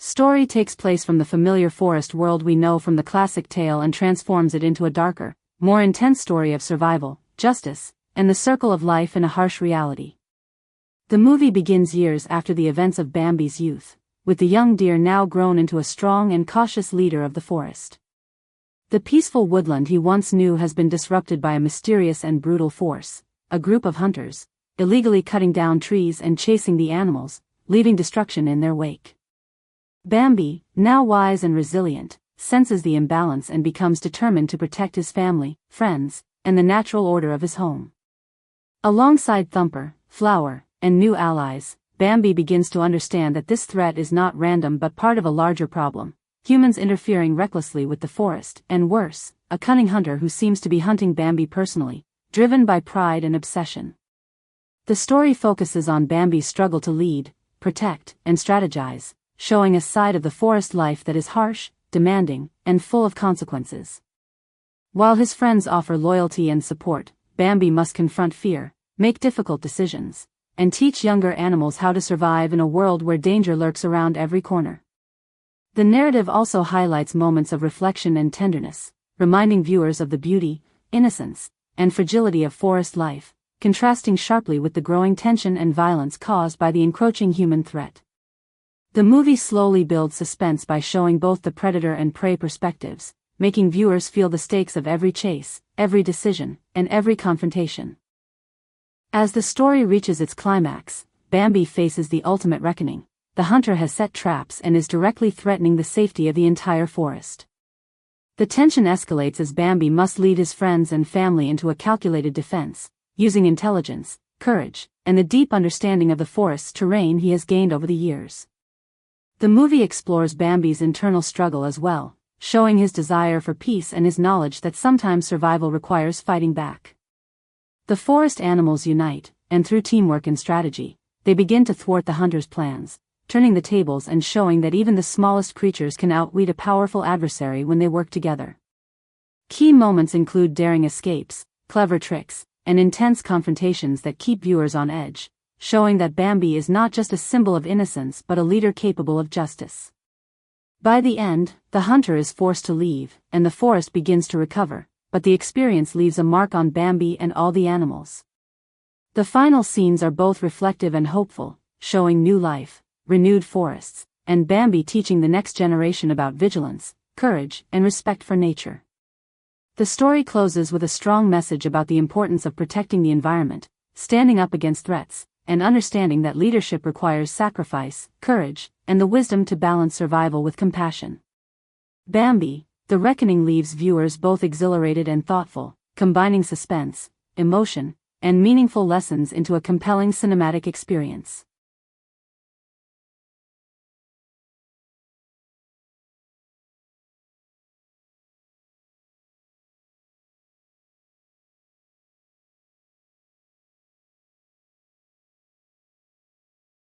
story takes place from the familiar forest world we know from the classic tale and transforms it into a darker, more intense story of survival, justice, and the circle of life in a harsh reality. The movie begins years after the events of Bambi's youth, with the young deer now grown into a strong and cautious leader of the forest. The peaceful woodland he once knew has been disrupted by a mysterious and brutal force, a group of hunters, illegally cutting down trees and chasing the animals, leaving destruction in their wake. Bambi, now wise and resilient, senses the imbalance and becomes determined to protect his family, friends, and the natural order of his home. Alongside Thumper, Flower, and new allies, Bambi begins to understand that this threat is not random but part of a larger problem, humans interfering recklessly with the forest, and worse, a cunning hunter who seems to be hunting Bambi personally, driven by pride and obsession. The story focuses on Bambi's struggle to lead, protect, and strategize, showing a side of the forest life that is harsh, demanding, and full of consequences. While his friends offer loyalty and support, Bambi must confront fear, make difficult decisions, and teach younger animals how to survive in a world where danger lurks around every corner. The narrative also highlights moments of reflection and tenderness, reminding viewers of the beauty, innocence, and fragility of forest life, contrasting sharply with the growing tension and violence caused by the encroaching human threat. The movie slowly builds suspense by showing both the predator and prey perspectives, making viewers feel the stakes of every chase, every decision, and every confrontation. As the story reaches its climax, Bambi faces the ultimate reckoning. The hunter has set traps and is directly threatening the safety of the entire forest. The tension escalates as Bambi must lead his friends and family into a calculated defense, using intelligence, courage, and the deep understanding of the forest's terrain he has gained over the years. The movie explores Bambi's internal struggle as well, showing his desire for peace and his knowledge that sometimes survival requires fighting back. The forest animals unite, and through teamwork and strategy, they begin to thwart the hunter's plans, turning the tables and showing that even the smallest creatures can outwit a powerful adversary when they work together. Key moments include daring escapes, clever tricks, and intense confrontations that keep viewers on edge, showing that Bambi is not just a symbol of innocence but a leader capable of justice. By the end, the hunter is forced to leave, and the forest begins to recover, but the experience leaves a mark on Bambi and all the animals. The final scenes are both reflective and hopeful, showing new life, renewed forests, and Bambi teaching the next generation about vigilance, courage, and respect for nature. The story closes with a strong message about the importance of protecting the environment, standing up against threats, and understanding that leadership requires sacrifice, courage, and the wisdom to balance survival with compassion. Bambi, The Reckoning leaves viewers both exhilarated and thoughtful, combining suspense, emotion, and meaningful lessons into a compelling cinematic experience.